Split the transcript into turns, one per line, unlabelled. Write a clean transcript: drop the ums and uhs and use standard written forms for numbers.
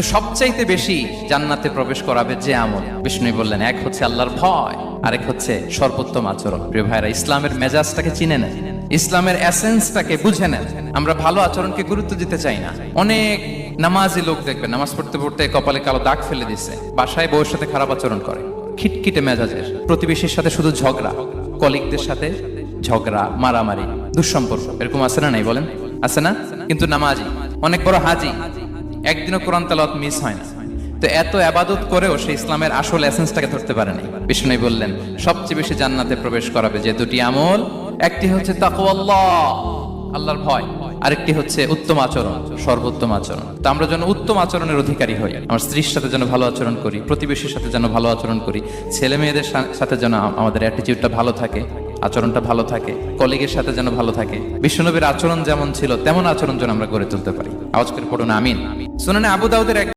সবচাইতে বেশি জান্নাতে প্রবেশ করাবে যে আমল, বিষ্ণু বললেন, এক হচ্ছে আল্লাহর ভয়, আরেক হচ্ছে সর্বোত্তম আচরণ। প্রিয় ভাইরা, ইসলামের মেজাজটাকে চিনে নেন, ইসলামের এসেন্সটাকে বুঝে নেন। আমরা ভালো আচরণকে গুরুত্ব দিতে চাই না। অনেক নামাজি লোক দেখবেন নামাজ পড়তে পড়তে কপালে কালো দাগ ফেলে দিচ্ছে, বাসায় বউয়ের সাথে খারাপ আচরণ করে, খিটখিটে মেজাজের, প্রতিবেশীর সাথে শুধু ঝগড়া, কলিগদের সাথে ঝগড়া, মারামারি, দুঃসম্পর্ক, এরকম আছে না? নাই বলেন, আছে না? কিন্তু নামাজি, অনেক বড় হাজি, একদিনও কোরআন তেলাওয়াত মিস হয় না। তো এত আবাদত করেও সে ইসলামের আসল এসেন্সটাকে ধরতে পারেনি। বিষ্ণু বললেন, সবচেয়ে বেশি জান্নাতে প্রবেশ করাবে যে দুটি আমল, একটি হচ্ছে তাকওয়াল্লাহ, আল্লাহর ভয়, আরেকটি হচ্ছে উত্তম আচরণ, সর্বোত্তম আচরণ। তো আমরা যেন উত্তম আচরণের অধিকারী হই, আমার স্ত্রীর সাথে যেন ভালো আচরণ করি, প্রতিবেশীর সাথে যেন ভালো আচরণ করি, ছেলে মেয়েদের সাথে যেন আমাদের অ্যাটিটিউডটা ভালো থাকে, আচরণটা ভালো থাকে, কলিগের সাথে যেন ভালো থাকে। বিশ্বনবীর আচরণ যেমন ছিল তেমন আচরণ যেন আমরা গড়ে তুলতে পারি। আওয়াজ করে পড়ুন আমিন। শুনানে আবু দাউদের